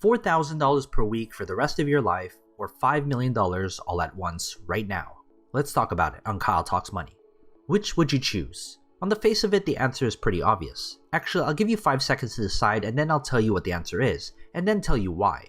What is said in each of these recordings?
$4,000 per week for the rest of your life, or $5 million all at once right now. Let's talk about it on Kyle Talks Money. Which would you choose? On the face of it, the answer is pretty obvious. Actually, I'll give you 5 seconds to decide and then I'll tell you what the answer is, and then tell you why.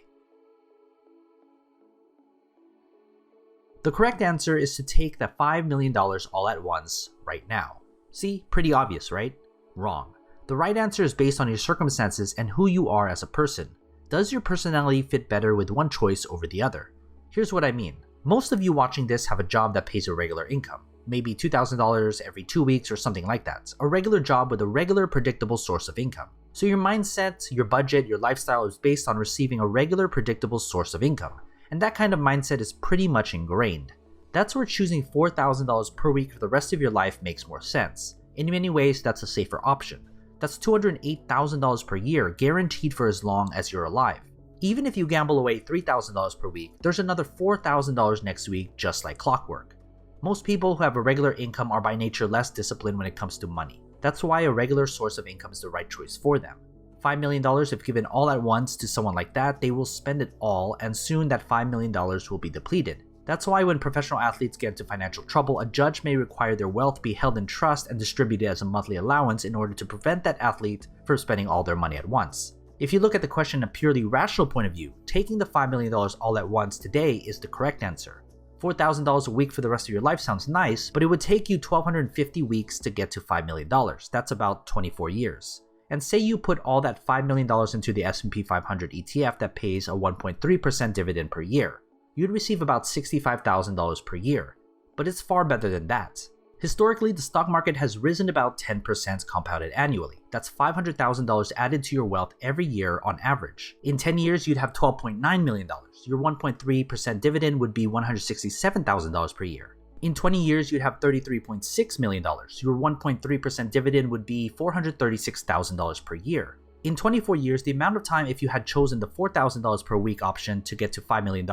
The correct answer is to take the $5 million all at once right now. See, pretty obvious, right? Wrong. The right answer is based on your circumstances and who you are as a person. Does your personality fit better with one choice over the other? Here's what I mean. Most of you watching this have a job that pays a regular income, maybe $2,000 every 2 weeks or something like that, a regular job with a regular predictable source of income. So your mindset, your budget, your lifestyle is based on receiving a regular predictable source of income, and that kind of mindset is pretty much ingrained. That's where choosing $4,000 per week for the rest of your life makes more sense. In many ways, that's a safer option. That's $208,000 per year, guaranteed for as long as you're alive. Even if you gamble away $3,000 per week, there's another $4,000 next week just like clockwork. Most people who have a regular income are by nature less disciplined when it comes to money. That's why a regular source of income is the right choice for them. $5 million, if given all at once to someone like that, they will spend it all, and soon that $5 million will be depleted. That's why when professional athletes get into financial trouble, a judge may require their wealth be held in trust and distributed as a monthly allowance in order to prevent that athlete from spending all their money at once. If you look at the question in a purely rational point of view, taking the $5 million all at once today is the correct answer. $4,000 a week for the rest of your life sounds nice, but it would take you 1,250 weeks to get to $5 million. That's about 24 years. And say you put all that $5 million into the S&P 500 ETF that pays a 1.3% dividend per year. You'd receive about $65,000 per year. But it's far better than that. Historically, the stock market has risen about 10% compounded annually. That's $500,000 added to your wealth every year on average. In 10 years, you'd have $12.9 million. Your 1.3% dividend would be $167,000 per year. In 20 years, you'd have $33.6 million. Your 1.3% dividend would be $436,000 per year. In 24 years, the amount of time if you had chosen the $4,000 per week option to get to $5 million,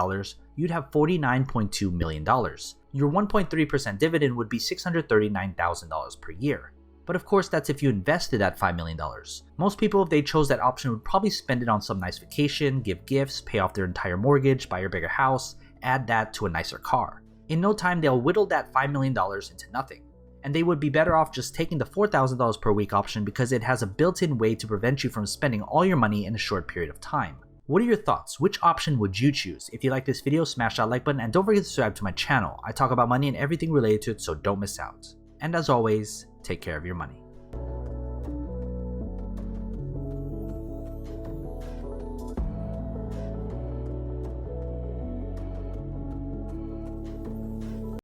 you'd have $49.2 million. Your 1.3% dividend would be $639,000 per year. But of course, that's if you invested that $5 million. Most people, if they chose that option, would probably spend it on some nice vacation, give gifts, pay off their entire mortgage, buy a bigger house, add that to a nicer car. In no time, they'll whittle that $5 million into nothing. And they would be better off just taking the $4,000 per week option because it has a built-in way to prevent you from spending all your money in a short period of time. What are your thoughts? Which option would you choose? If you like this video, smash that like button and don't forget to subscribe to my channel. I talk about money and everything related to it, so don't miss out. And as always, take care of your money.